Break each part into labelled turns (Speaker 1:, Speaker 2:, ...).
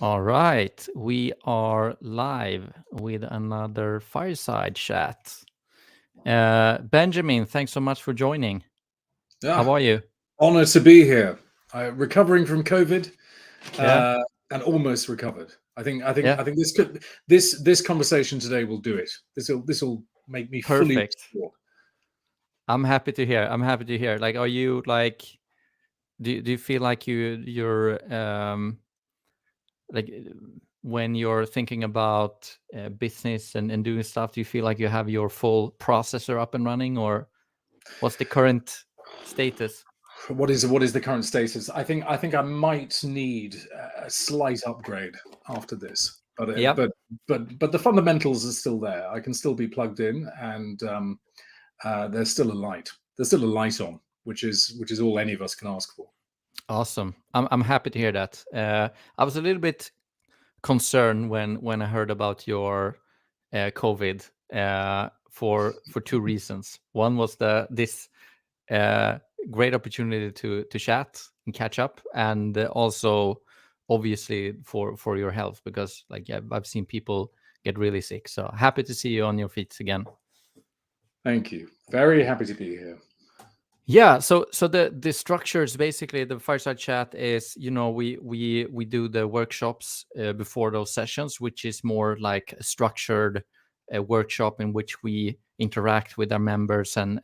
Speaker 1: All right, we are live with another Fireside chat. Benjamin, thanks so much for joining. How
Speaker 2: Yeah,
Speaker 1: are you?
Speaker 2: honor to be here. Recovering from COVID
Speaker 1: Yeah,
Speaker 2: and almost recovered. I think. I think.
Speaker 1: yeah,
Speaker 2: I think this conversation today will do it. This will make me fully
Speaker 1: perfect.
Speaker 2: restored.
Speaker 1: I'm happy to hear. I'm happy to hear. Like, are you like, do you feel like you're like when you're thinking about business and doing stuff, do you feel like you have your full processor up and running, or what's the current status?
Speaker 2: What is the current status? I think I might need a slight upgrade after this, but
Speaker 1: Yep.
Speaker 2: the fundamentals are still there. I can still be plugged in, and there's still a light. There's still a light on, which is all any of us can ask for.
Speaker 1: Awesome. I'm happy to hear that. I was a little bit concerned when I heard about your COVID for two reasons. One was this uh, great opportunity to chat and catch up, and also obviously for your health, because like, yeah, I've seen people get really sick. So happy to see you on your feet again.
Speaker 2: Thank you. Very happy to be here.
Speaker 1: Yeah, so the structure is basically the fireside chat is, we do the workshops before those sessions, which is more like a structured workshop in which we interact with our members and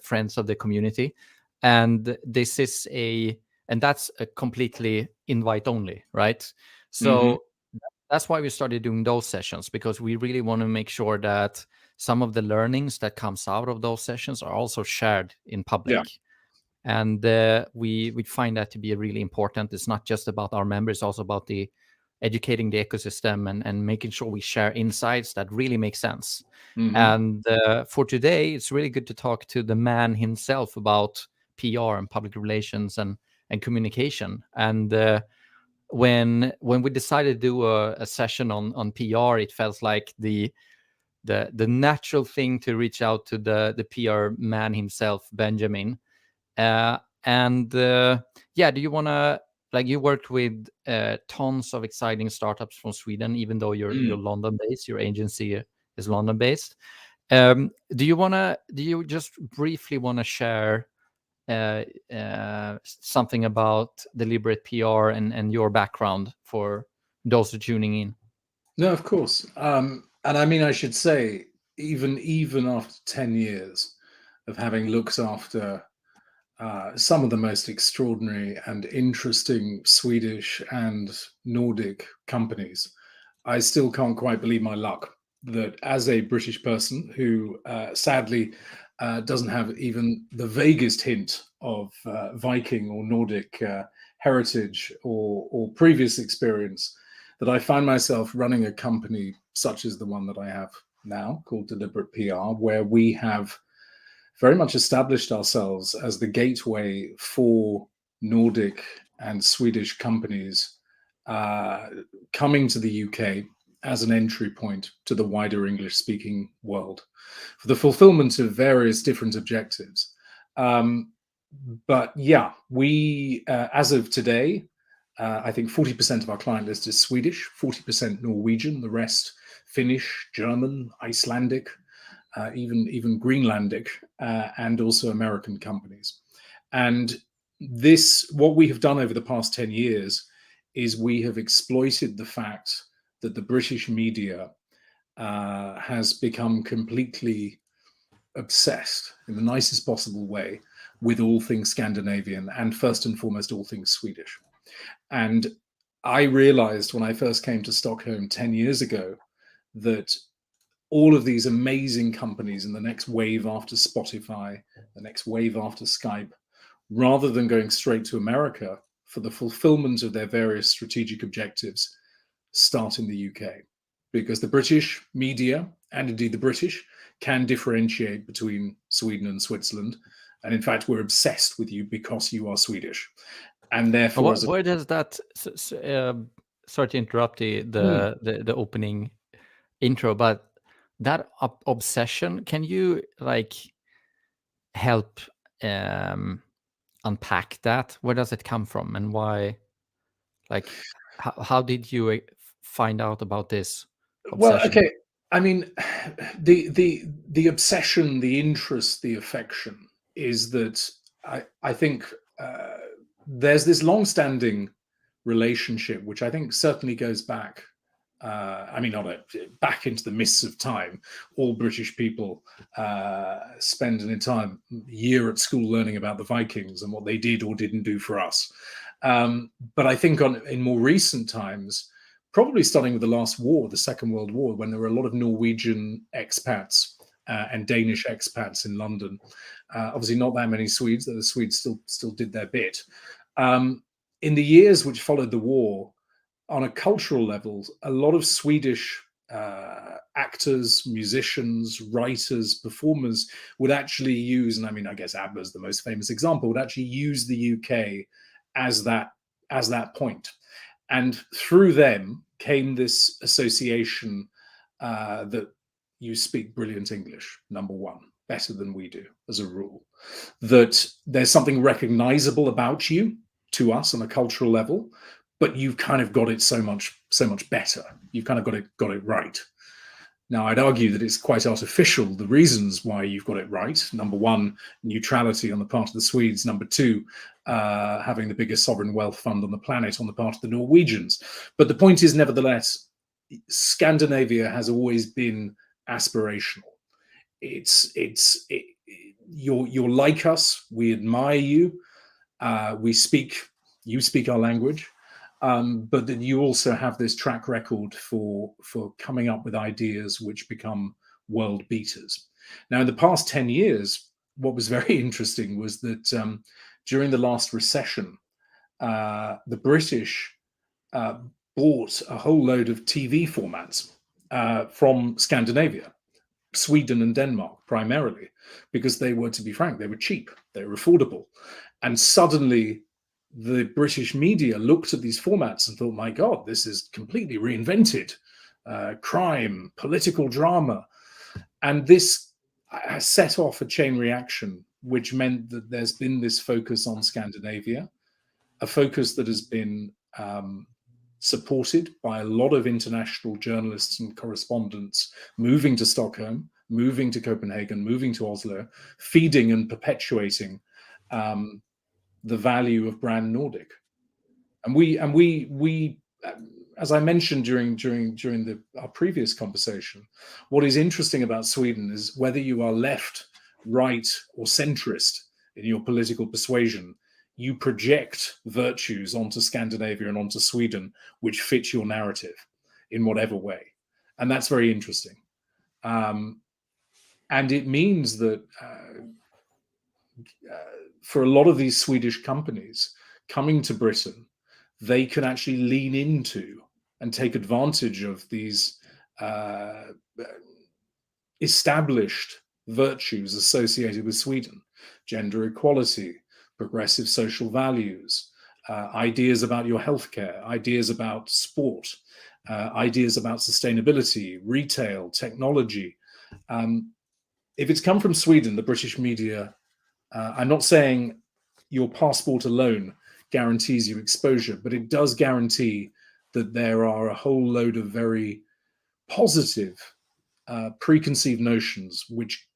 Speaker 1: friends of the community, and that's a completely invite only, right?
Speaker 2: Hmm.
Speaker 1: So that's why we started doing those sessions, because we really want to make sure that some of the learnings that comes out of those sessions are also shared in
Speaker 2: Yeah.
Speaker 1: public. And we find that to be really important. It's not just about our members, it's also about the educating the ecosystem and making sure we share insights that really make sense.
Speaker 2: Hmm.
Speaker 1: And for today, it's really good to talk to the man himself about PR and public relations and communication. And when we decided to do a session on PR, it felt like the natural thing to reach out to the PR man himself, Benjamin. Uh, and Yeah, do you want to, like, you worked with tons of exciting startups from Sweden, even though you're
Speaker 2: Mm.
Speaker 1: London based, your agency is London based. Do you just briefly want to share something about deliberate PR and your background for those who are tuning in?
Speaker 2: No, of course. And I mean, I should say, even after 10 years of having looked after some of the most extraordinary and interesting Swedish and Nordic companies, I still can't quite believe my luck that as a British person who sadly doesn't have even the vaguest hint of Viking or Nordic heritage or previous experience, that I find myself running a company such as the one that I have now called Deliberate PR, where we have very much established ourselves as the gateway for Nordic and Swedish companies uh, coming to the UK as an entry point to the wider English speaking world for the fulfillment of various different objectives. Um, but yeah, as of today, I think 40% of our client list is Swedish, 40% Norwegian, the rest Finnish, German, Icelandic, even Greenlandic, and also American companies. And what we have done over the past 10 years is we have exploited the fact that the British media has become completely obsessed in the nicest possible way with all things Scandinavian and first and foremost all things Swedish. And I realized when I first came to Stockholm 10 years ago that all of these amazing companies in the next wave after Spotify, the next wave after Skype, rather than going straight to America for the fulfillment of their various strategic objectives, start in the UK. Because the British media, and indeed the British, can differentiate between Sweden and Switzerland. And in fact, we're obsessed with you because you are Swedish. And therefore, as a
Speaker 1: Where does that sorry to interrupt
Speaker 2: Hmm.
Speaker 1: the opening intro, but that obsession, can you like help um unpack that? Where does it come from and why? Like, How did you find out about this
Speaker 2: Well,
Speaker 1: obsession?
Speaker 2: okay. I mean, the obsession, the interest, the affection is that I think there's this long-standing relationship, which I think certainly goes back. I mean, back into the mists of time. All British people spend an entire year at school learning about the Vikings and what they did or didn't do for us. But I think in more recent times, probably starting with the last war, the Second World War, when there were a lot of Norwegian expats and Danish expats in London. Obviously, not that many Swedes, though the Swedes still did their bit. In the years which followed the war, on a cultural level, a lot of Swedish actors, musicians, writers, performers would actually use, and I mean, I guess ABBA is the most famous example, would actually use the UK as that point. And through them came this association that you speak brilliant English, number one, better than we do as a rule, that there's something recognizable about you to us on a cultural level, but you've kind of got it so much better. You've kind of got it right. Now, I'd argue that it's quite artificial, the reasons why you've got it right. Number one, neutrality on the part of the Swedes. Number two, having the biggest sovereign wealth fund on the planet on the part of the Norwegians. But the point is, nevertheless, Scandinavia has always been aspirational. You're like us. We admire you. You speak our language. But that you also have this track record for coming up with ideas which become world beaters. Now, in the past 10 years, what was very interesting was that during the last recession, the British bought a whole load of TV formats from Scandinavia, Sweden and Denmark primarily, because they were, to be frank, they were cheap, they were affordable. And suddenly the British media looked at these formats and thought, my God, this is completely reinvented. Crime, political drama. And this has set off a chain reaction, which meant that there's been this focus on Scandinavia, a focus that has been supported by a lot of international journalists and correspondents moving to Stockholm, moving to Copenhagen, moving to Oslo, feeding and perpetuating the value of brand Nordic. And we as I mentioned during our previous conversation, what is interesting about Sweden is whether you are left, right, or centrist in your political persuasion, you project virtues onto Scandinavia and onto Sweden which fit your narrative in whatever way. And that's very interesting. And it means that for a lot of these Swedish companies coming to Britain, they can actually lean into and take advantage of these established virtues associated with Sweden: gender equality, progressive social values, ideas about your healthcare, ideas about sport, ideas about sustainability, retail, technology. If it's come from Sweden, the British media, I'm not saying your passport alone guarantees you exposure, but it does guarantee that there are a whole load of very positive preconceived notions which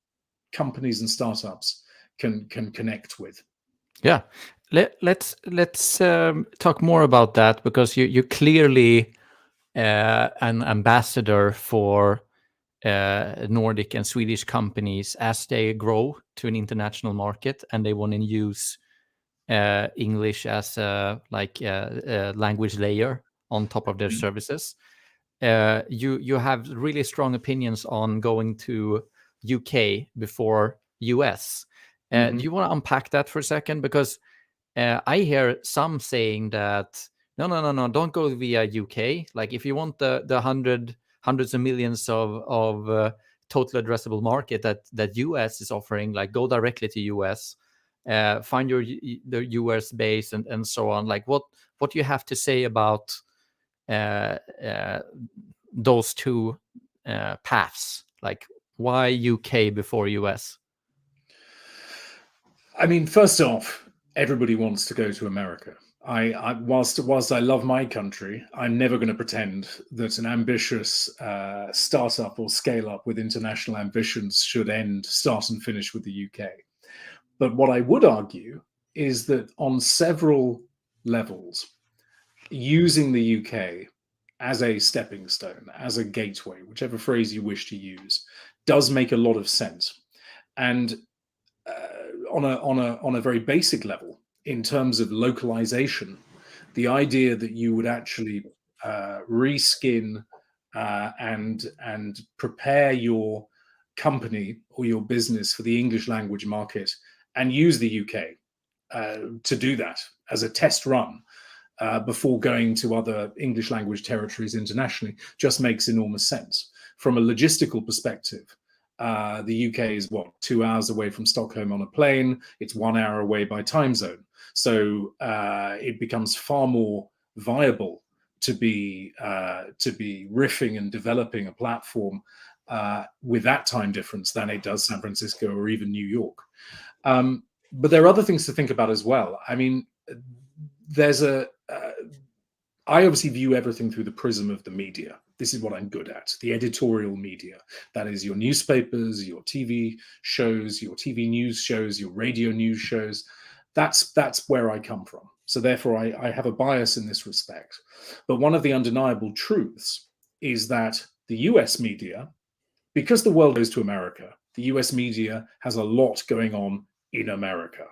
Speaker 2: companies and startups can connect with.
Speaker 1: Yeah, let's talk more about that, because you're clearly an ambassador for Nordic and Swedish companies as they grow to an international market and they want to use English as a language layer on top of their services. You have really strong opinions on going to UK before US. Do you want to unpack that for a second? Because I hear some saying that no, don't go via UK. Like, if you want the hundreds of millions of total addressable market that US is offering, like, go directly to US. Find the US base and so on. Like, what do you have to say about those two paths? Like, why UK before US?
Speaker 2: I mean, first off, everybody wants to go to America. Whilst I love my country, I'm never going to pretend that an ambitious startup or scale up with international ambitions should start and finish with the UK. But what I would argue is that on several levels, using the UK as a stepping stone, as a gateway, whichever phrase you wish to use, does make a lot of sense. And on a very basic level, in terms of localization, the idea that you would actually reskin and prepare your company or your business for the English language market and use the UK to do that as a test run before going to other English language territories internationally just makes enormous sense. From a logistical perspective, the UK is 2 hours away from Stockholm on a plane. It's 1 hour away by time zone. So it becomes far more viable to be riffing and developing a platform with that time difference than it does San Francisco or even New York. But there are other things to think about as well. I mean, I obviously view everything through the prism of the media. This is what I'm good at, the editorial media. That is your newspapers, your TV shows, your TV news shows, your radio news shows. That's where I come from. So therefore, I have a bias in this respect. But one of the undeniable truths is that the US media, because the world goes to America, the US media has a lot going on in America.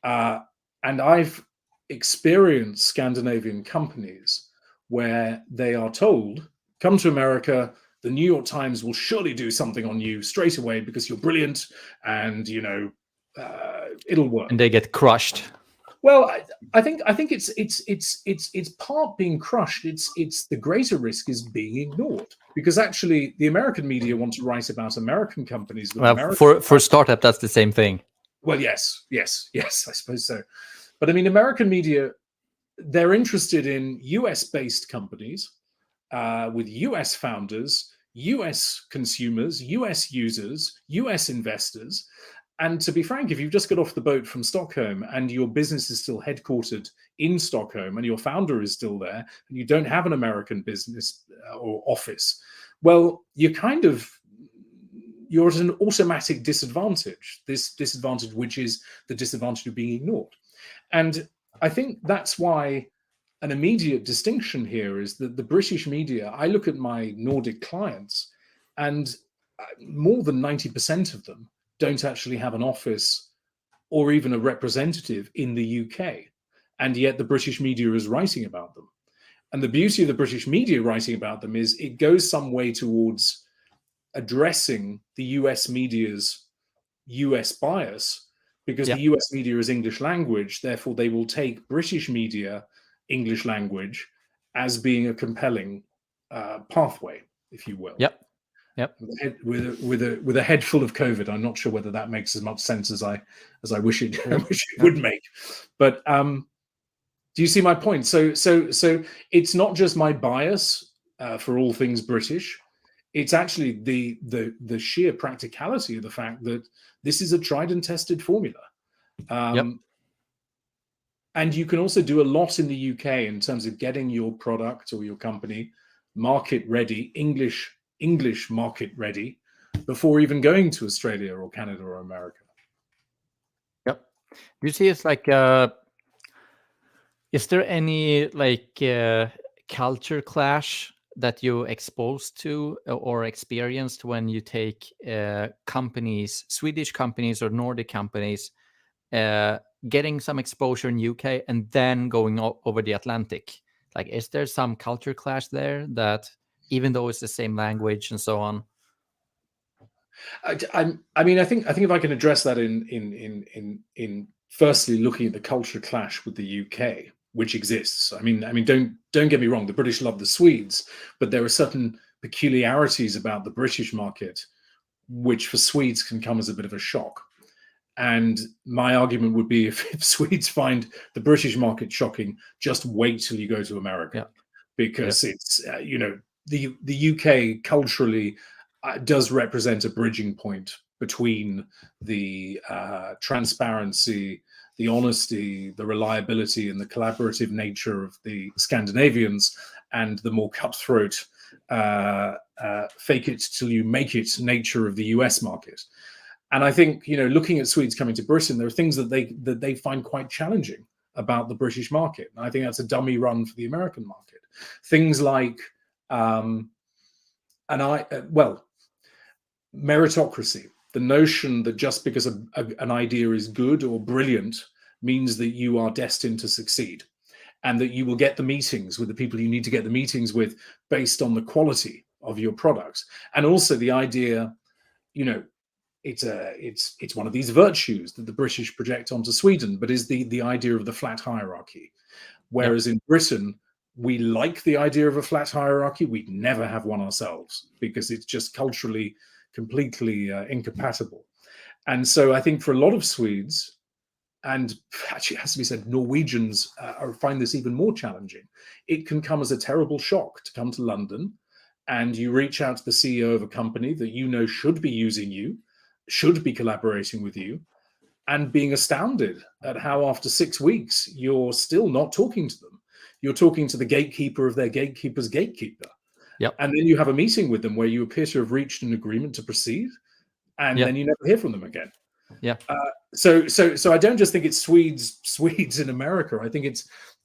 Speaker 2: And I've experienced Scandinavian companies where they are told, come to America, the New York Times will surely do something on you straight away because you're brilliant and, it'll work.
Speaker 1: And they get crushed.
Speaker 2: Well, I think it's part being crushed. It's the greater risk is being ignored, because actually the American media want to write about American companies.
Speaker 1: For startup, that's the same thing.
Speaker 2: Well, yes, I suppose so. But I mean, American media, they're interested in US-based companies with US founders, US consumers, US users, US investors. And to be frank, if you've just got off the boat from Stockholm and your business is still headquartered in Stockholm and your founder is still there and you don't have an American business or office, well, you're at an automatic disadvantage, this disadvantage, which is the disadvantage of being ignored. And I think that's why an immediate distinction here is that the British media, I look at my Nordic clients and more than 90% of them don't actually have an office or even a representative in the UK. And yet the British media is writing about them. And the beauty of the British media writing about them is it goes some way towards addressing the US media's US bias, because the US media is English language. Therefore, they will take British media English language as being a compelling pathway, if you will.
Speaker 1: Yep.
Speaker 2: With a head full of COVID, I'm not sure whether that makes as much sense as I wish it would make. But do you see my point? So it's not just my bias for all things British. It's actually the sheer practicality of the fact that this is a tried and tested formula. And you can also do a lot in the UK in terms of getting your product or your company market ready, English market ready, before even going to Australia or Canada or America.
Speaker 1: Yep. Do you see it's like, is there any culture clash that you exposed to or experienced when you take companies, Swedish companies or Nordic companies, getting some exposure in UK and then going over the Atlantic? Like, is there some culture clash there that, even though it's the same language and so on?
Speaker 2: I mean, I think if I can address that in firstly looking at the culture clash with the UK, which exists. I mean, don't get me wrong. The British love the Swedes, but there are certain peculiarities about the British market which for Swedes can come as a bit of a shock. And my argument would be, if Swedes find the British market shocking, just wait till you go to America, because it's the UK culturally does represent a bridging point between the transparency, the honesty, the reliability, and the collaborative nature of the Scandinavians, and the more cutthroat, fake it till you make it nature of the US market. And I think, looking at Swedes coming to Britain, there are things that they find quite challenging about the British market. And I think that's a dummy run for the American market. Things like, meritocracy, the notion that just because an idea is good or brilliant means that you are destined to succeed, and that you will get the meetings with the people you need to get the meetings with based on the quality of your products. And also the idea, it's one of these virtues that the British project onto Sweden, but is the idea of the flat hierarchy. Whereas in Britain, we like the idea of a flat hierarchy. We'd never have one ourselves because it's just culturally completely incompatible. And so I think for a lot of Swedes, and actually it has to be said, Norwegians find this even more challenging. It can come as a terrible shock to come to London and you reach out to the CEO of a company that should be using you, should be collaborating with you, and being astounded at how after 6 weeks, you're still not talking to them. You're talking to the gatekeeper of their gatekeeper's gatekeeper.
Speaker 1: Yep.
Speaker 2: And then you have a meeting with them where you appear to have reached an agreement to proceed, and then you never hear from them again.
Speaker 1: Yeah.
Speaker 2: So I don't just think it's Swedes in America. I think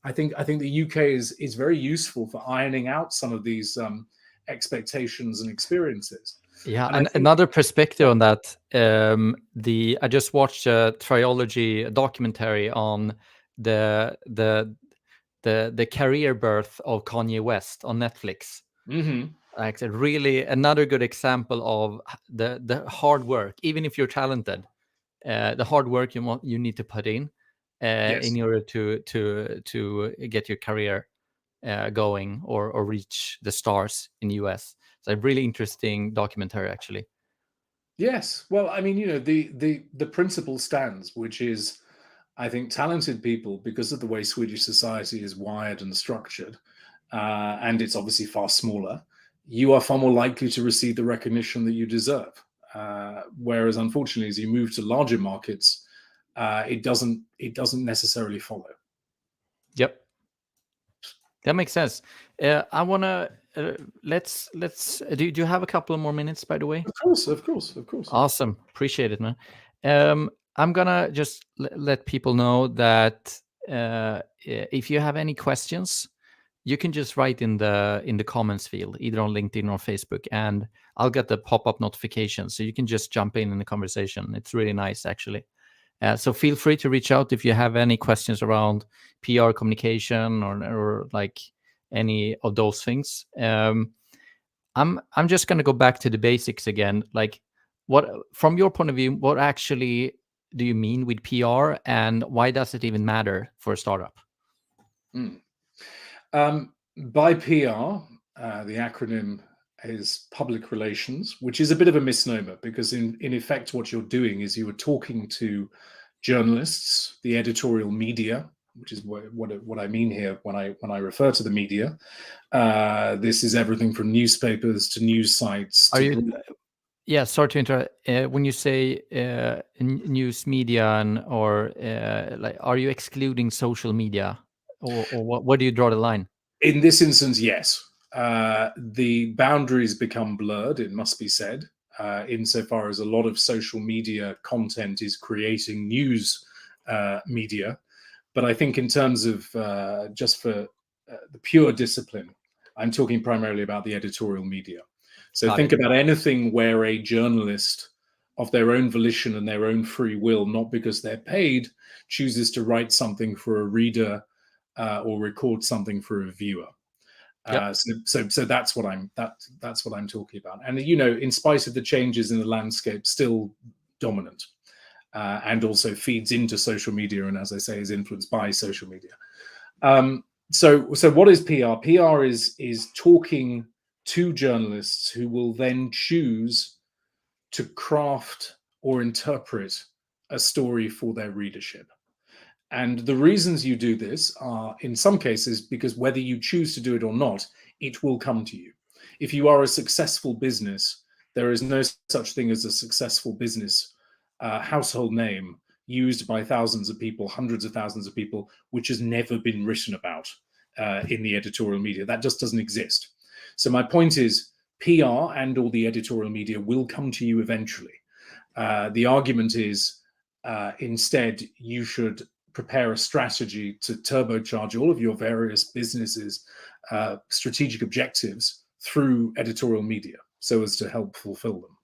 Speaker 2: the UK is very useful for ironing out some of these expectations and experiences.
Speaker 1: Yeah, and another perspective on that. I just watched a trilogy documentary on the career birth of Kanye West on Netflix.
Speaker 2: Mm-hmm.
Speaker 1: Like really another good example of the hard work, even if you're talented, the hard work you need to put in in order to get your career going or reach the stars in the US. It's a really interesting documentary, actually.
Speaker 2: Yes. Well, I mean, the principle stands, which is, I think, talented people, because of the way Swedish society is wired and structured, and it's obviously far smaller, you are far more likely to receive the recognition that you deserve. Whereas, unfortunately, as you move to larger markets, it doesn't necessarily follow.
Speaker 1: Yep, that makes sense. I want to let's. Do you have a couple of more minutes, by the way?
Speaker 2: Of course.
Speaker 1: Awesome, appreciate it, man. I'm gonna just let people know that if you have any questions, you can just write in the comments field, either on LinkedIn or Facebook, and I'll get the pop-up notification. So you can just jump in the conversation. It's really nice, actually. So feel free to reach out if you have any questions around PR communication or like any of those things. I'm just going to go back to the basics again. Like, what, from your point of view, what actually do you mean with PR, and why does it even matter for a startup?
Speaker 2: By PR, the acronym is public relations, which is a bit of a misnomer, because in effect what you're doing is you are talking to journalists, the editorial media, which is what I mean here when I refer to the media. This is everything from newspapers to news sites.
Speaker 1: Yeah, sorry to interrupt. When you say news media or like, are you excluding social media, or what do you draw the line?
Speaker 2: In this instance, yes. The boundaries become blurred, it must be said, insofar as a lot of social media content is creating news media. But I think in terms of just for the pure discipline, I'm talking primarily about the editorial media. So think about anything where a journalist, of their own volition and their own free will, not because they're paid, chooses to write something for a reader or record something for a viewer. So that's what I'm talking about. And in spite of the changes in the landscape, still dominant, and also feeds into social media, and as I say, is influenced by social media. So what is PR? PR is talking to journalists who will then choose to craft or interpret a story for their readership. And the reasons you do this are, in some cases, because whether you choose to do it or not, it will come to you. If you are a successful business, there is no such thing as a successful business household name used by thousands of people, hundreds of thousands of people, which has never been written about in the editorial media. That just doesn't exist. So my point is, PR and all the editorial media will come to you eventually. The argument is, instead, you should prepare a strategy to turbocharge all of your various businesses' strategic objectives through editorial media so as to help fulfill them.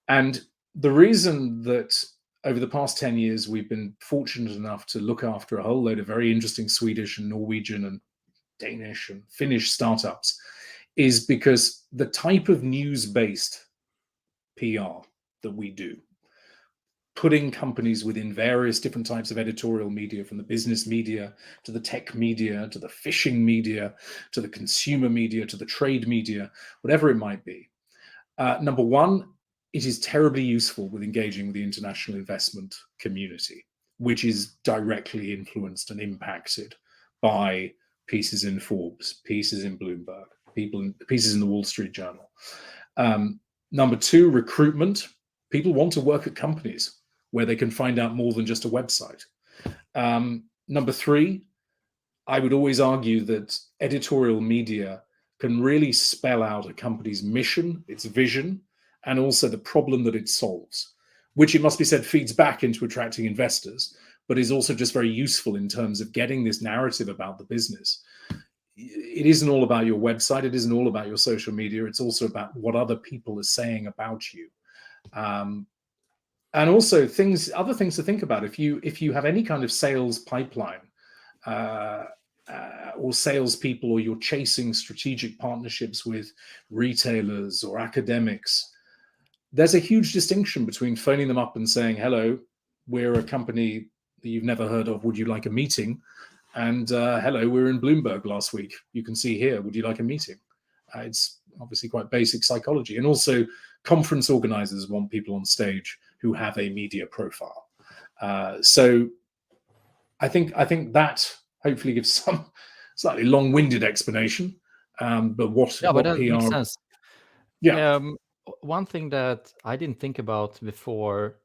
Speaker 2: And the reason that over the past 10 years, we've been fortunate enough to look after a whole load of very interesting Swedish and Norwegian and Danish and Finnish startups is because the type of news-based PR that we do, putting companies within various different types of editorial media, from the business media to the tech media to the fishing media to the consumer media to the trade media, whatever it might be. Number one, it is terribly useful with engaging with the international investment community, which is directly influenced and impacted by pieces in Forbes, pieces in Bloomberg, pieces in the Wall Street Journal. Number two, recruitment. People want to work at companies where they can find out more than just a website. Number three, I would always argue that editorial media can really spell out a company's mission, its vision, and also the problem that it solves, which, it must be said, feeds back into attracting investors, but is also just very useful in terms of getting this narrative about the business. It isn't all about your website. It isn't all about your social media. It's also about what other people are saying about you. And also other things to think about. If you have any kind of sales pipeline or salespeople, or you're chasing strategic partnerships with retailers or academics, there's a huge distinction between phoning them up and saying, hello, we're a company that you've never heard of. Would you like a meeting? And hello, we were in Bloomberg last week. You can see here. Would you like a meeting? It's obviously quite basic psychology. And also, conference organizers want people on stage who have a media profile. So I think that hopefully gives some slightly long-winded explanation. But what
Speaker 1: that
Speaker 2: PR?
Speaker 1: makes sense.
Speaker 2: Yeah.
Speaker 1: One thing that I didn't think about before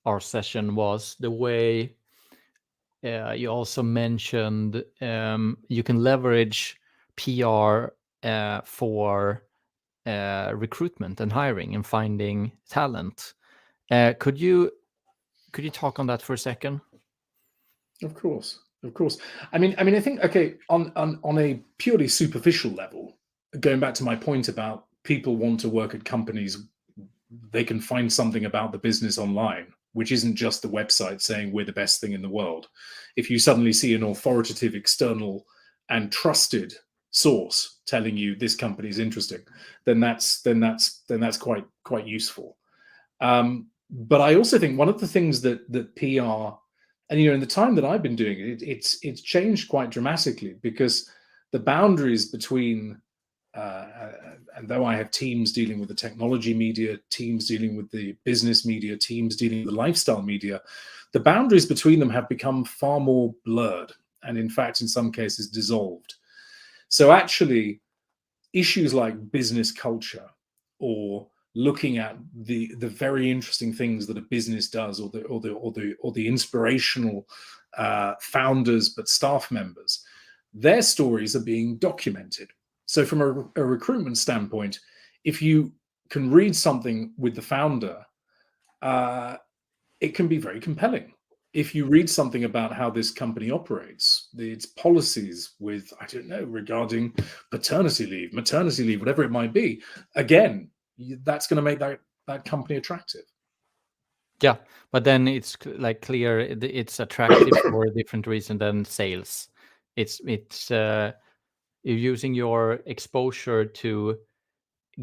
Speaker 1: our session was the way you also mentioned you can leverage PR for recruitment and hiring and finding talent. Could you talk on that for a second?
Speaker 2: Of course. I mean, I think, okay, on a purely superficial level, going back to my point about people want to work at companies, they can find something about the business online, which isn't just the website saying we're the best thing in the world. If you suddenly see an authoritative, external, and trusted source telling you this company is interesting, then that's quite useful. But I also think one of the things that PR, and in the time that I've been doing it, it's changed quite dramatically, because the boundaries between and though I have teams dealing with the technology media, teams dealing with the business media, teams dealing with the lifestyle media, the boundaries between them have become far more blurred, and in fact, in some cases, dissolved. So actually, issues like business culture, or looking at the very interesting things that a business does, or the inspirational founders but staff members, their stories are being documented. So from a recruitment standpoint, if you can read something with the founder, it can be very compelling. If you read something about how this company operates, its policies with, I don't know, regarding paternity leave, maternity leave, whatever it might be, again, that's going to make that company attractive.
Speaker 1: Yeah, but then it's like clear it's attractive for a different reason than sales. It's you're using your exposure to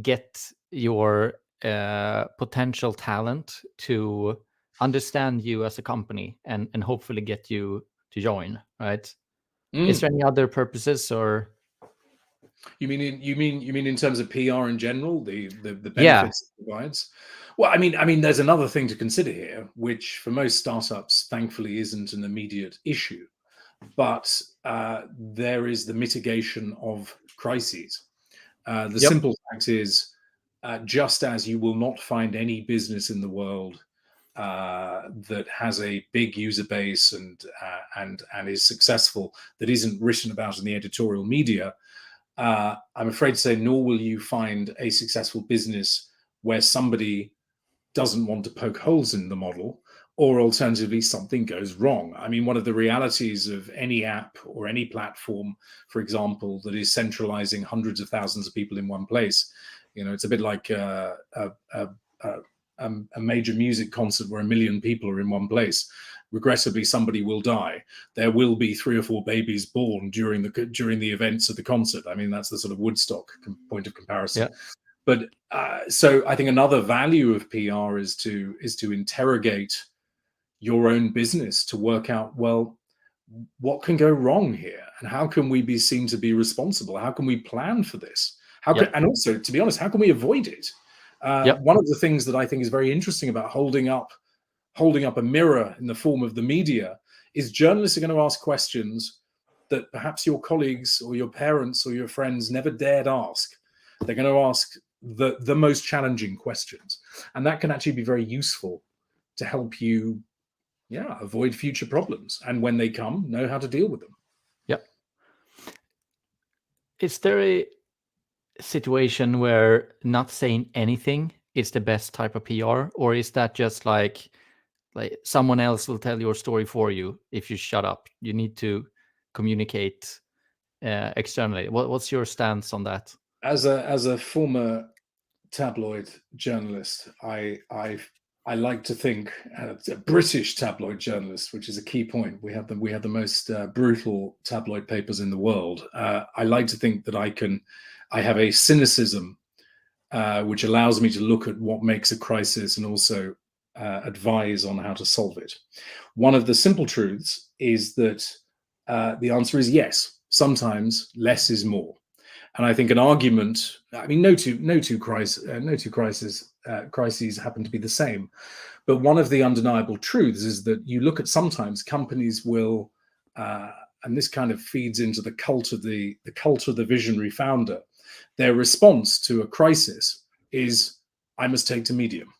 Speaker 1: get your potential talent to understand you as a company and hopefully get you to join, right? Is there any other purposes, or
Speaker 2: you mean in terms of PR in general, the benefits
Speaker 1: Yeah.
Speaker 2: it provides? Well, I mean, there's another thing to consider here, which for most startups, thankfully, isn't an immediate issue, but there is the mitigation of crises. The simple fact is, just as you will not find any business in the world that has a big user base and is successful, that isn't written about in the editorial media, I'm afraid to say, nor will you find a successful business where somebody doesn't want to poke holes in the model, or alternatively something goes wrong. I mean, one of the realities of any app or any platform, for example, that is centralizing hundreds of thousands of people in one place, it's a bit like a major music concert where 1 million people are in one place. Regrettably, somebody will die. There will be 3 or 4 babies born during the events of the concert. I mean, that's the sort of Woodstock point of comparison.
Speaker 1: Yeah.
Speaker 2: But so I think another value of PR is to interrogate your own business to work out, well, what can go wrong here, and how can we be seen to be responsible? How can we plan for this? And also, to be honest, how can we avoid it? One of the things that I think is very interesting about holding up a mirror in the form of the media is journalists are going to ask questions that perhaps your colleagues or your parents or your friends never dared ask. They're going to ask the most challenging questions, and that can actually be very useful to help you avoid future problems, and when they come, know how to deal with them.
Speaker 1: Is there a situation where not saying anything is the best type of PR, or is that just like someone else will tell your story for you if you shut up? You need to communicate externally. What's your stance on that?
Speaker 2: As a former tabloid journalist, I like to think, a British tabloid journalist, which is a key point. We have the most brutal tabloid papers in the world. I like to think that I have a cynicism which allows me to look at what makes a crisis and also advise on how to solve it. One of the simple truths is that the answer is yes. Sometimes less is more. And I think an argument, I mean, no two crises happen to be the same. But one of the undeniable truths is that you look at, sometimes companies will, and this kind of feeds into the cult of the visionary founder. Their response to a crisis is, I must take to medium.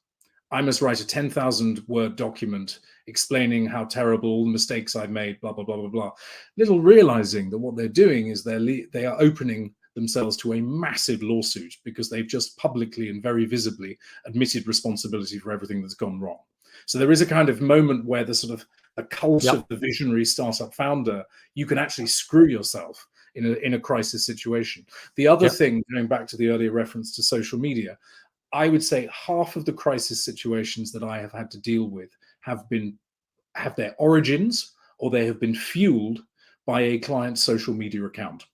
Speaker 2: I must write a 10,000 word document explaining how terrible all the mistakes I've made, blah, blah, blah, blah, blah. Little realizing that what they're doing is they are opening themselves to a massive lawsuit because they've just publicly and very visibly admitted responsibility for everything that's gone wrong. So there is a kind of moment where the sort of a cult of the visionary startup founder, you can actually screw yourself in a crisis situation. The other thing, going back to the earlier reference to social media, I would say half of the crisis situations that I have had to deal with have their origins, or they have been fueled by a client's social media account.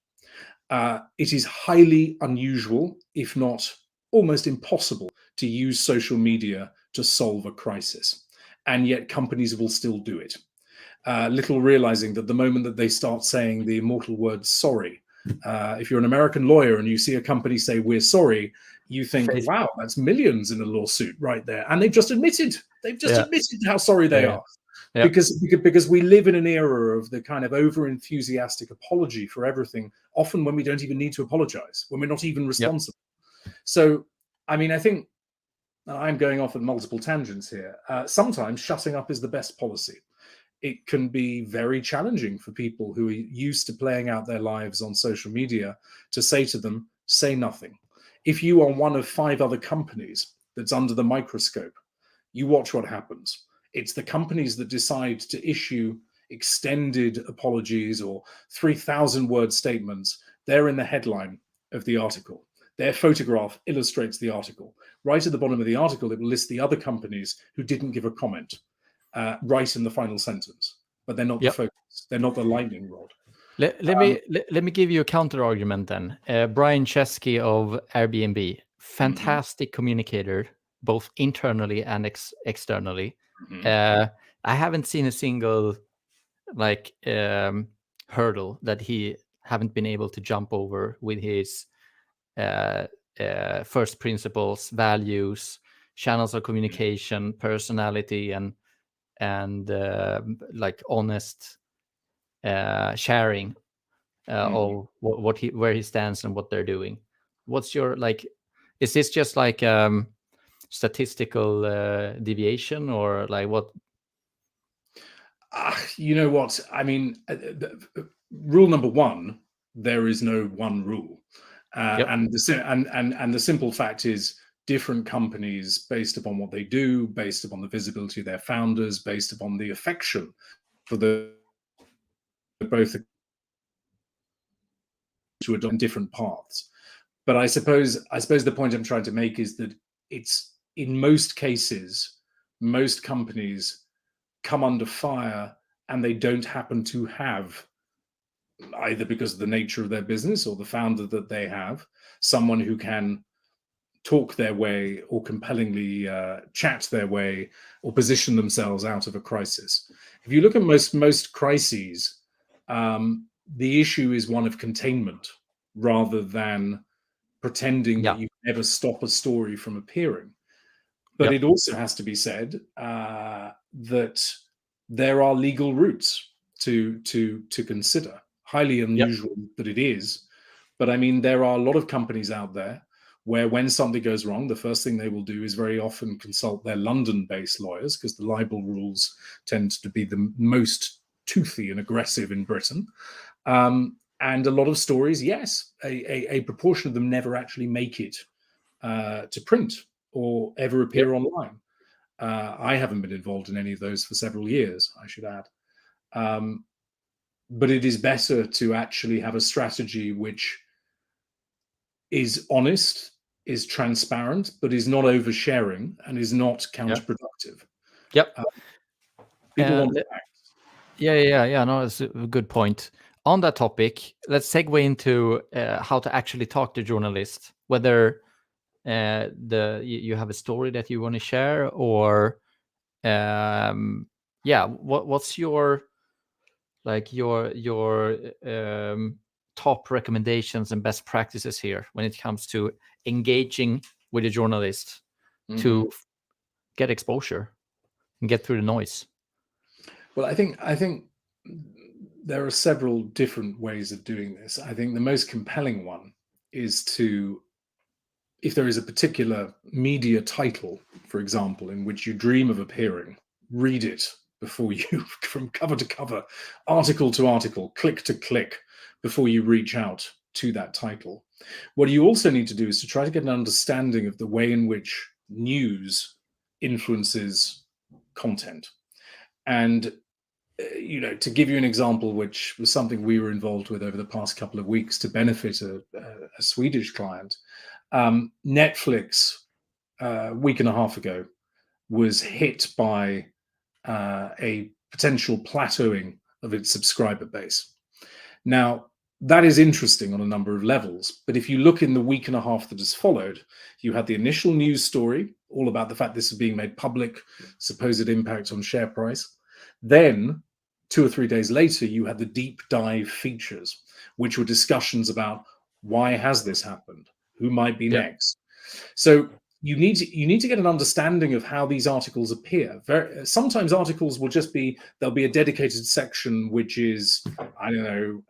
Speaker 2: It is highly unusual, if not almost impossible, to use social media to solve a crisis. And yet companies will still do it. Little realizing that the moment that they start saying the immortal word sorry, if you're an American lawyer and you see a company say we're sorry, you think, wow, that's millions in a lawsuit right there. And they've just admitted how sorry they are. Yeah. Because we live in an era of the kind of over-enthusiastic apology for everything, often when we don't even need to apologize, when we're not even responsible. So, I mean, I think I'm going off at multiple tangents here. Sometimes shutting up is the best policy. It can be very challenging for people who are used to playing out their lives on social media to say to them, say nothing. If you are one of 5 other companies that's under the microscope, you watch what happens. It's the companies that decide to issue extended apologies or 3,000-word statements. They're in the headline of the article. Their photograph illustrates the article. Right at the bottom of the article, it will list the other companies who didn't give a comment right in the final sentence. But they're not the focus. They're not the lightning rod.
Speaker 1: Let me give you a counter argument then. Brian Chesky of Airbnb, fantastic communicator, both internally and externally. I haven't seen a single hurdle that he haven't been able to jump over with his first principles, values, channels of communication, personality, and honest sharing of where he stands and what they're doing. What's your is this just statistical deviation, or like what?
Speaker 2: You know what? I mean, rule number one: there is no one rule,
Speaker 1: Yep.
Speaker 2: and the simple fact is, different companies, based upon what they do, based upon the visibility of their founders, based upon the affection for the both to adopt different paths. But I suppose the point I'm trying to make is that it's, in most cases, most companies come under fire, and they don't happen to have, either because of the nature of their business or the founder that they have, someone who can talk their way or compellingly chat their way or position themselves out of a crisis. If you look at most crises, the issue is one of containment rather than pretending that
Speaker 1: Yeah.
Speaker 2: you never stop a story from appearing. But
Speaker 1: Yep.
Speaker 2: it also has to be said that there are legal routes to consider. Highly
Speaker 1: Yep.
Speaker 2: unusual that it is, but I mean, there are a lot of companies out there where, when something goes wrong, the first thing they will do is very often consult their London-based lawyers, because the libel rules tend to be the most toothy and aggressive in Britain. And a lot of stories, yes, a proportion of them never actually make it to print or ever appear
Speaker 1: Yep.
Speaker 2: online. I haven't been involved in any of those for several years, I should add. But it is better to actually have a strategy which is honest, is transparent, but is not oversharing and is not
Speaker 1: Yeah.
Speaker 2: counterproductive.
Speaker 1: Yep.
Speaker 2: People want
Speaker 1: Le-
Speaker 2: facts.
Speaker 1: yeah. No, it's a good point. On that topic, let's segue into how to actually talk to journalists. Whether you have a story that you want to share, or what's your top recommendations and best practices here when it comes to engaging with a journalist to get exposure and get through the noise?
Speaker 2: Well, I think there are several different ways of doing this. I think the most compelling one is to, if there is a particular media title, for example, in which you dream of appearing, read it before you, from cover to cover, article to article, click to click, before you reach out to that title. What you also need to do is to try to get an understanding of the way in which news influences content. And to give you an example, which was something we were involved with over the past couple of weeks to benefit a Swedish client, Netflix, a week and a half ago, was hit by a potential plateauing of its subscriber base. Now, that is interesting on a number of levels, but if you look in the week and a half that has followed, you had the initial news story all about the fact this is being made public, supposed impact on share price. Then 2 or 3 days later, you had the deep dive features, which were discussions about why has this happened, who might be next. So you need to get an understanding of how these articles appear. Sometimes articles will just be, there'll be a dedicated section which is, I don't know,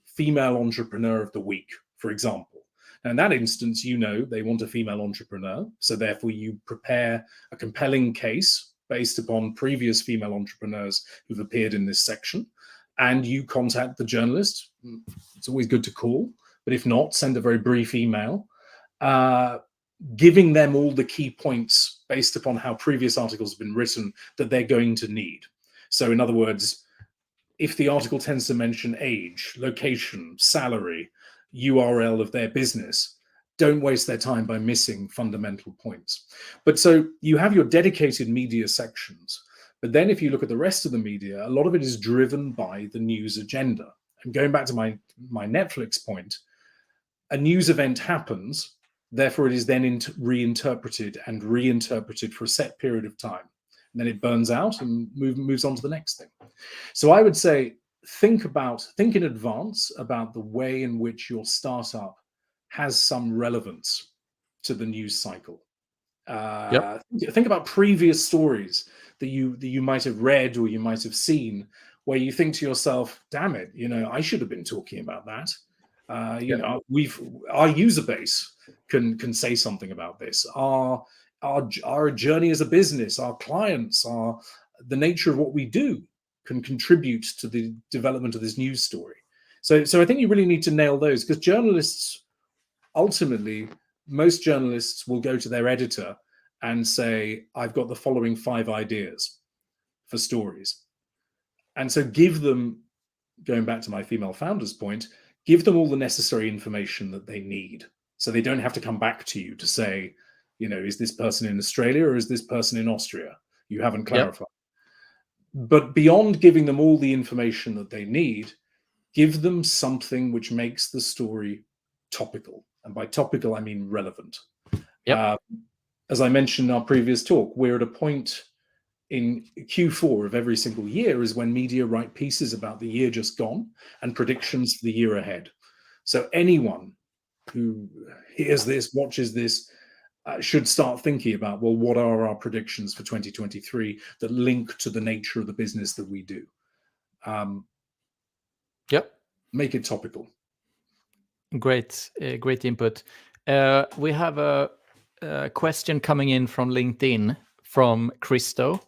Speaker 2: female entrepreneur of the week, for example. Now, in that instance, they want a female entrepreneur, so therefore you prepare a compelling case based upon previous female entrepreneurs who've appeared in this section, and you contact the journalist. It's always good to call, but if not, send a very brief email, giving them all the key points based upon how previous articles have been written that they're going to need. So in other words, if the article tends to mention age, location, salary, URL of their business, don't waste their time by missing fundamental points. But so you have your dedicated media sections, but then if you look at the rest of the media, a lot of it is driven by the news agenda. And going back to my Netflix point, a news event happens, therefore it is then reinterpreted for a set period of time. And then it burns out and moves on to the next thing. So I would say, think in advance about the way in which your startup has some relevance to the news cycle. Think about previous stories that you might have read or you might have seen, where you think to yourself, damn it, I should have been talking about that. Our user base can say something about this. Our journey as a business, our clients, the nature of what we do can contribute to the development of this news story. So I think you really need to nail those, because journalists, ultimately, most journalists will go to their editor and say, I've got the following 5 ideas for stories. And so give them, going back to my female founders point, give them all the necessary information that they need. So they don't have to come back to you to say, is this person in Australia or is this person in Austria? You haven't clarified. Yep. But beyond giving them all the information that they need, give them something which makes the story topical. And by topical, I mean relevant.
Speaker 1: Yep.
Speaker 2: As I mentioned in our previous talk, we're at a point in Q4 of every single year is when media write pieces about the year just gone and predictions for the year ahead. So anyone who hears this, watches this, should start thinking about, well, what are our predictions for 2023 that link to the nature of the business that we do?
Speaker 1: Yep.
Speaker 2: Make it topical.
Speaker 1: Great input. We have a question coming in from LinkedIn from Christo.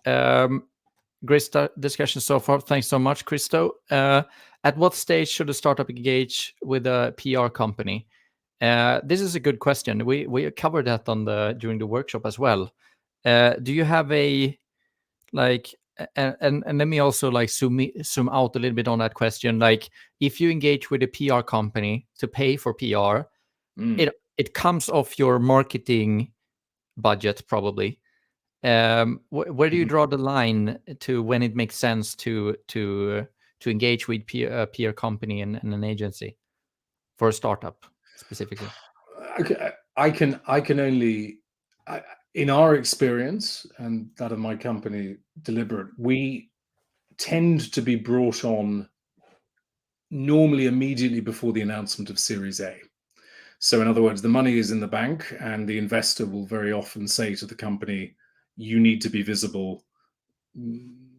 Speaker 1: Great discussion so far. Thanks so much, Christo. At what stage should a startup engage with a PR company? This is a good question. We covered that during the workshop as well. Do you have a and let me also zoom out a little bit on that question. Like, if you engage with a PR company to pay for PR, it comes off your marketing budget probably. Where do you draw the line to when it makes sense to engage with a PR company and an agency for a startup specifically?
Speaker 2: Okay, I can only, in our experience and that of my company, Deliberate, we tend to be brought on normally immediately before the announcement of Series A. So in other words, the money is in the bank and the investor will very often say to the company, you need to be visible.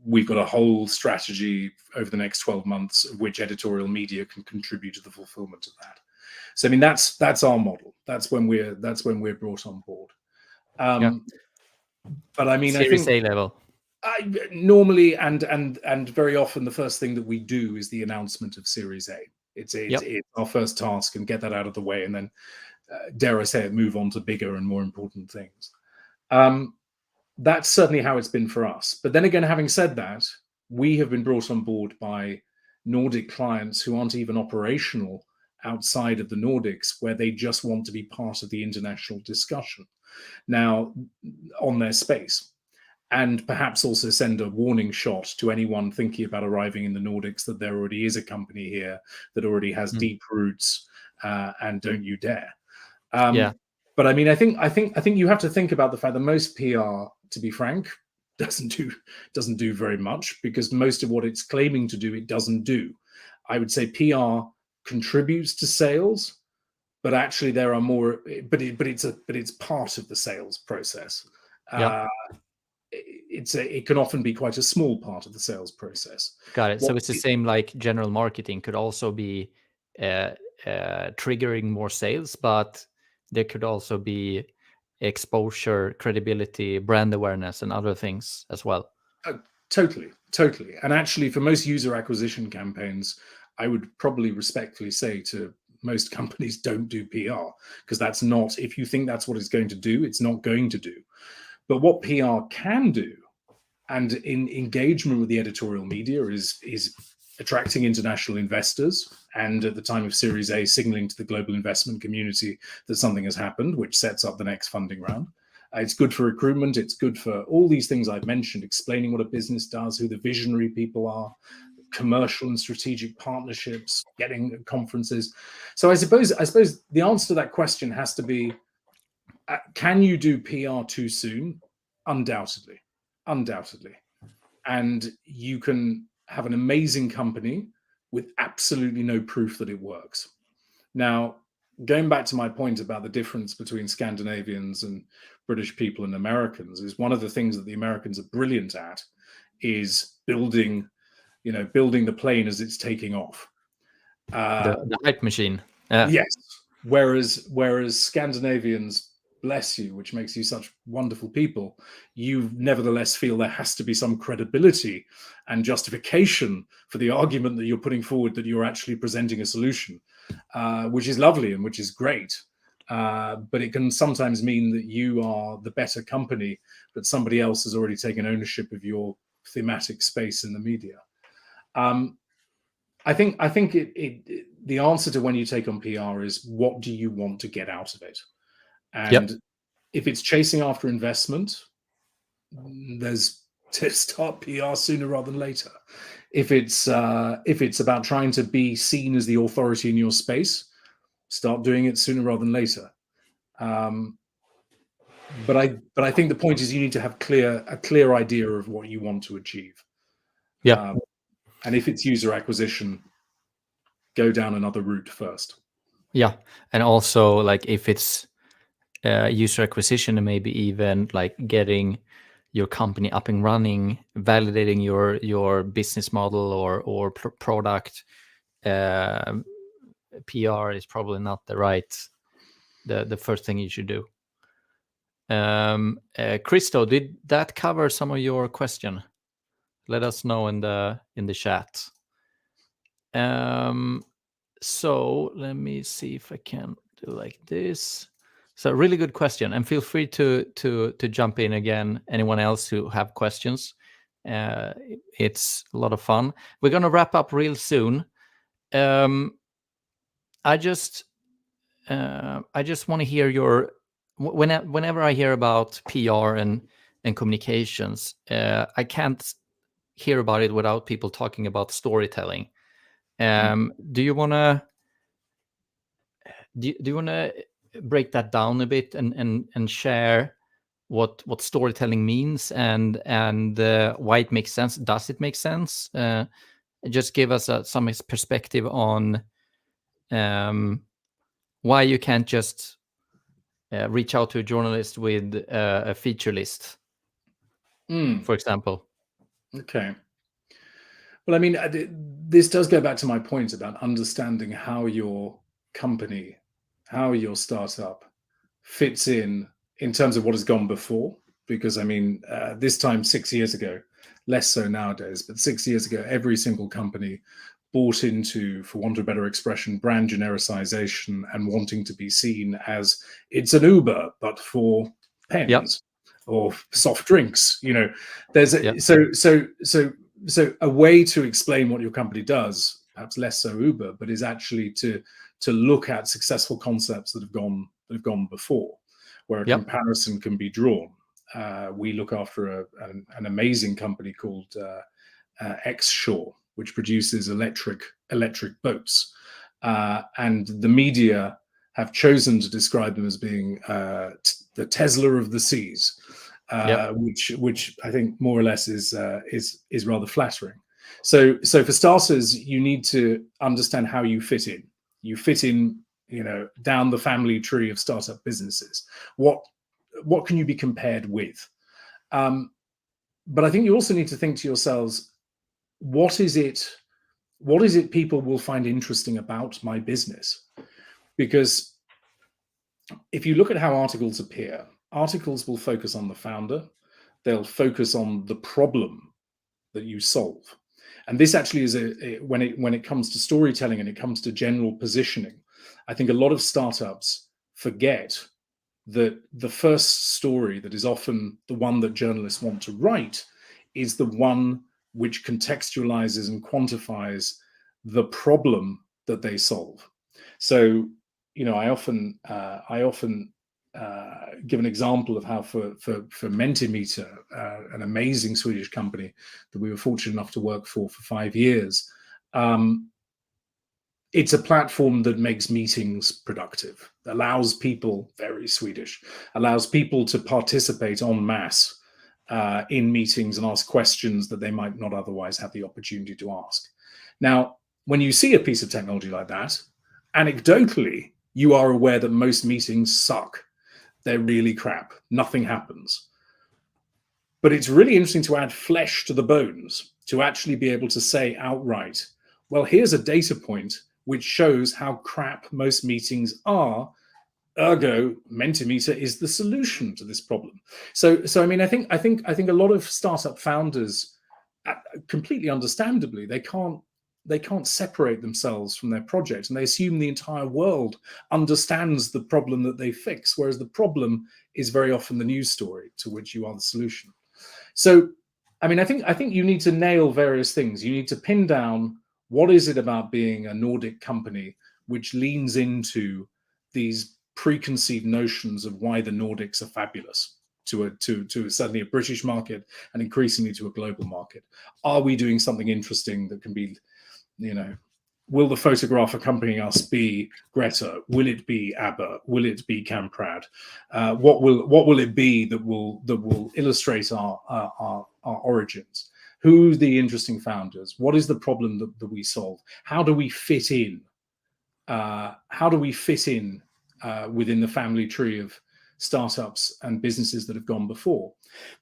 Speaker 2: We've got a whole strategy over the next 12 months of which editorial media can contribute to the fulfillment of that. So I mean, that's our model. That's when we're brought on board. But I mean,
Speaker 1: Series
Speaker 2: I think
Speaker 1: A level.
Speaker 2: Normally and very often the first thing that we do is the announcement of Series A. It's our first task, and get that out of the way, and then dare I say it, move on to bigger and more important things. That's certainly how it's been for us. But then again, having said that, we have been brought on board by Nordic clients who aren't even operational outside of the Nordics, where they just want to be part of the international discussion now on their space. And perhaps also send a warning shot to anyone thinking about arriving in the Nordics that there already is a company here that already has deep roots, and don't you dare. But I mean, I think you have to think about the fact that most PR, to be frank, doesn't do very much, because most of what it's claiming to do, it doesn't do. I would say PR contributes to sales, but actually there are more. But it's part of the sales process. It can often be quite a small part of the sales process.
Speaker 1: Got it. So it's the same like general marketing could also be triggering more sales, but there could also be exposure, credibility, brand awareness, and other things as well.
Speaker 2: Totally. And actually, for most user acquisition campaigns, I would probably respectfully say to most companies, don't do PR, because that's not, if you think that's what it's going to do, it's not going to do. But what PR can do, and in engagement with the editorial media, is attracting international investors, and at the time of Series A, signaling to the global investment community that something has happened, which sets up the next funding round. It's good for recruitment. It's good for all these things I've mentioned, explaining what a business does, who the visionary people are, commercial and strategic partnerships, getting conferences. So I suppose the answer to that question has to be, can you do PR too soon? Undoubtedly. And you can have an amazing company with absolutely no proof that it works. Now, going back to my point about the difference between Scandinavians and British people and Americans, is one of the things that the Americans are brilliant at is building the plane as it's taking off.
Speaker 1: The hype machine. Yeah.
Speaker 2: Yes. Whereas Scandinavians, bless you, which makes you such wonderful people, you nevertheless feel there has to be some credibility and justification for the argument that you're putting forward, that you're actually presenting a solution, which is lovely and which is great. But it can sometimes mean that you are the better company, but somebody else has already taken ownership of your thematic space in the media. I think the answer to when you take on PR is, what do you want to get out of it? And if it's chasing after investment, there's to start PR sooner rather than later. If it's about trying to be seen as the authority in your space, start doing it sooner rather than later. But I think the point is, you need to have a clear idea of what you want to achieve.
Speaker 1: Yeah.
Speaker 2: And if it's user acquisition, go down another route first.
Speaker 1: Yeah. And also, like, if it's user acquisition, and maybe even like getting your company up and running, validating your business model or product, PR is probably not the first thing you should do. Christo, did that cover some of your question? Let us know in the chat. So let me see if I can do like this. So really good question, and feel free to jump in again, anyone else who have questions. It's a lot of fun. We're gonna wrap up real soon. I just want to hear your, whenever I hear about PR and communications, I can't hear about it without people talking about storytelling. Do you want to break that down a bit and share what storytelling means and why it makes sense? Does it make sense? Just give us some perspective on why you can't just reach out to a journalist with a feature list, for example.
Speaker 2: Okay. Well, I mean, this does go back to my point about understanding how your company, how your startup fits in terms of what has gone before. Because, I mean, this time 6 years ago, less so nowadays, but 6 years ago, every single company bought into, for want of a better expression, brand genericization and wanting to be seen as, it's an Uber, but for pens or soft drinks. You know, there's so a way to explain what your company does, perhaps less so Uber, but is actually to look at successful concepts that have gone before, where a comparison can be drawn. We look after an amazing company called X-Shore, which produces electric boats, and the media have chosen to describe them as being the Tesla of the seas. Which I think more or less is rather flattering. So for starters, you need to understand how you fit in. You fit in, you know, down the family tree of startup businesses. What can you be compared with? But I think you also need to think to yourselves, what is it people will find interesting about my business? Because if you look at how articles appear, articles will focus on the founder. They'll focus on the problem that you solve. And this actually is when it comes to storytelling and it comes to general positioning, I think a lot of startups forget that the first story, that is often the one that journalists want to write, is the one which contextualizes and quantifies the problem that they solve. So, you know, I often give an example of how for Mentimeter, an amazing Swedish company that we were fortunate enough to work for 5 years, it's a platform that makes meetings productive, allows people, very Swedish, allows people to participate en masse in meetings and ask questions that they might not otherwise have the opportunity to ask. Now, when you see a piece of technology like that, anecdotally, you are aware that most meetings suck. They're really crap. Nothing happens. But it's really interesting to add flesh to the bones, to actually be able to say outright, well, here's a data point which shows how crap most meetings are. Ergo, Mentimeter is the solution to this problem. So I mean, I think a lot of startup founders, completely understandably, they can't separate themselves from their project, and they assume the entire world understands the problem that they fix, whereas the problem is very often the news story to which you are the solution. So, I mean, I think you need to nail various things. You need to pin down what is it about being a Nordic company which leans into these preconceived notions of why the Nordics are fabulous to certainly a British market and increasingly to a global market. Are we doing something interesting that can be, will the photograph accompanying us be Greta? Will it be ABBA? Will it be Kamprad? What will it be that will illustrate our origins? Who are the interesting founders? What is the problem that we solve? How do we fit in? Within the family tree of startups and businesses that have gone before?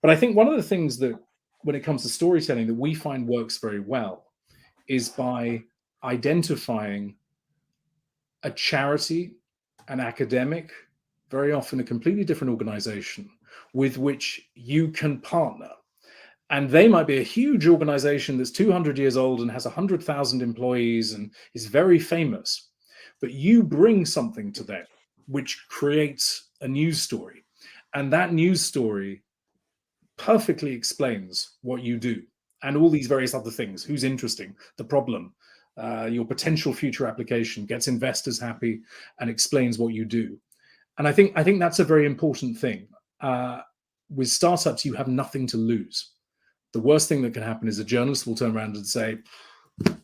Speaker 2: But I think one of the things that, when it comes to storytelling, that we find works very well is by identifying a charity, an academic, very often a completely different organization with which you can partner. And they might be a huge organization that's 200 years old and has 100,000 employees and is very famous, but you bring something to them which creates a news story. And that news story perfectly explains what you do and all these various other things. Who's interesting, the problem, your potential future application, gets investors happy and explains what you do. And I think that's a very important thing. With startups, you have nothing to lose. The worst thing that can happen is a journalist will turn around and say,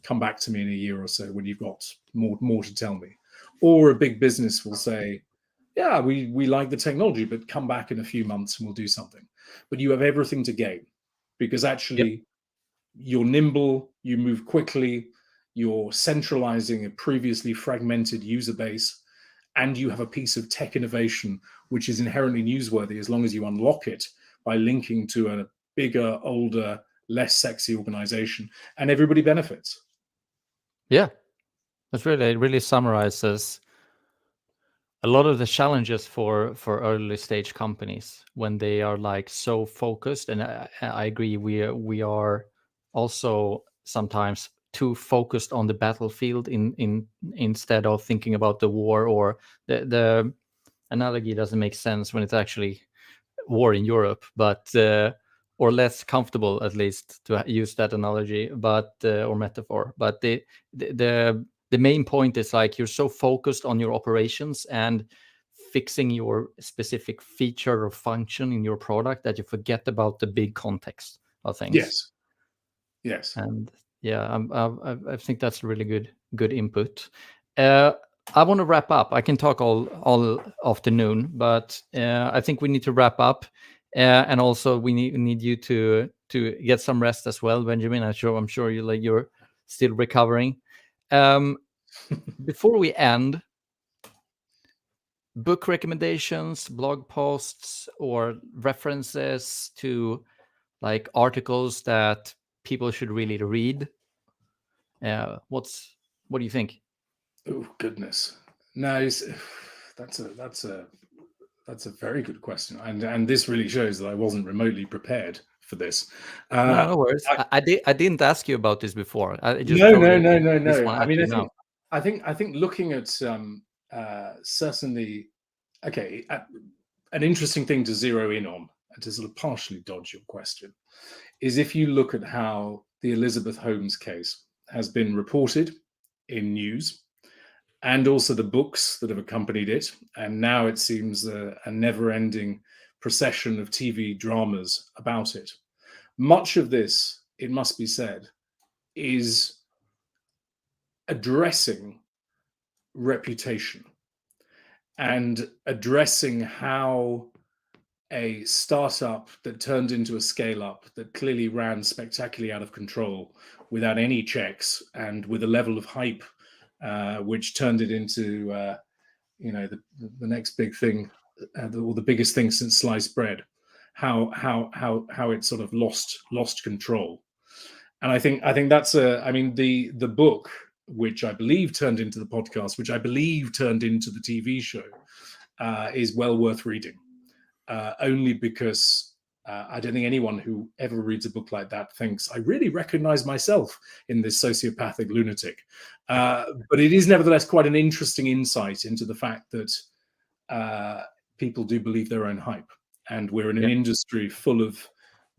Speaker 2: come back to me in a year or so when you've got more to tell me. Or a big business will say, yeah, we like the technology, but come back in a few months and we'll do something. But you have everything to gain, because actually you're nimble, you move quickly, you're centralizing a previously fragmented user base, and you have a piece of tech innovation which is inherently newsworthy as long as you unlock it by linking to a bigger, older, less sexy organization, and everybody benefits.
Speaker 1: Yeah, that's really summarizes a lot of the challenges for early stage companies when they are like so focused. And I agree, we are also sometimes too focused on the battlefield instead of thinking about the war, or the analogy doesn't make sense when it's actually war in Europe, but or less comfortable, at least, to use that analogy, but or metaphor. But the main point is like you're so focused on your operations and fixing your specific feature or function in your product that you forget about the big context of things.
Speaker 2: Yes.
Speaker 1: And yeah, I think that's really good input. I want to wrap up. I can talk all afternoon, but I think we need to wrap up. And also we need you to get some rest as well, Benjamin. I'm sure you're still recovering. Before we end, book recommendations, blog posts, or references to like articles that people should really read. What do you think?
Speaker 2: Oh goodness, no, that's a very good question, and this really shows that I wasn't remotely prepared for this.
Speaker 1: No worries. I didn't ask you about this before. I just
Speaker 2: No.
Speaker 1: I mean,
Speaker 2: I think looking at certainly, okay, an interesting thing to zero in on, and to sort of partially dodge your question, is if you look at how the Elizabeth Holmes case has been reported in news, and also the books that have accompanied it, and now it seems a never-ending procession of TV dramas about it. Much of this, it must be said, is addressing reputation and addressing how a startup that turned into a scale-up that clearly ran spectacularly out of control without any checks and with a level of hype which turned it into the next big thing, or the biggest thing since sliced bread, how it sort of lost control. And I think that's the book which I believe turned into the podcast, which I believe turned into the TV show, is well worth reading. Only because I don't think anyone who ever reads a book like that thinks, I really recognize myself in this sociopathic lunatic. But it is nevertheless quite an interesting insight into the fact that people do believe their own hype. And we're in an industry full of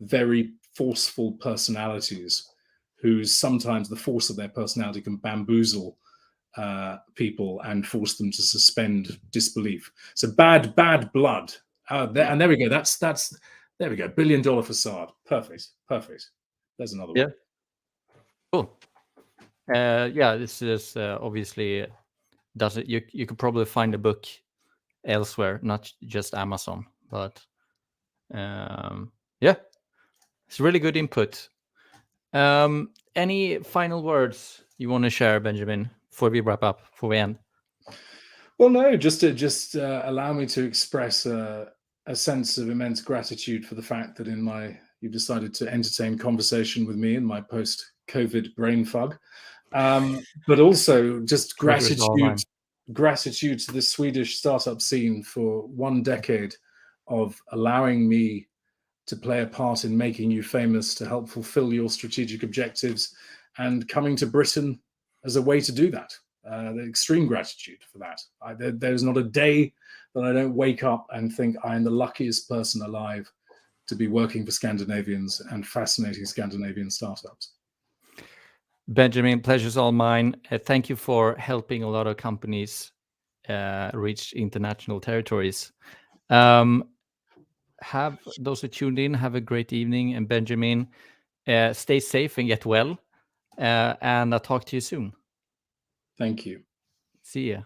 Speaker 2: very forceful personalities whose sometimes the force of their personality can bamboozle people and force them to suspend disbelief. So bad blood. And there we go. That's there we go. $1 billion facade. Perfect. There's another one.
Speaker 1: Cool. This is obviously doesn't you could probably find a book elsewhere, not just Amazon, but it's really good input. Any final words you want to share, Benjamin, before we wrap up, before we end?
Speaker 2: Well, no, just allow me to express a sense of immense gratitude for the fact that you've decided to entertain conversation with me in my post-COVID brain fog, but also just gratitude to the Swedish startup scene for 1 decade of allowing me to play a part in making you famous, to help fulfill your strategic objectives, and coming to Britain as a way to do that. Extreme gratitude for that. There's not a day that I don't wake up and think I am the luckiest person alive to be working for Scandinavians and fascinating Scandinavian startups.
Speaker 1: Benjamin, pleasure's all mine. Thank you for helping a lot of companies reach international territories. Have those who tuned in, have a great evening. And Benjamin, stay safe and get well. And I'll talk to you soon.
Speaker 2: Thank you.
Speaker 1: See ya.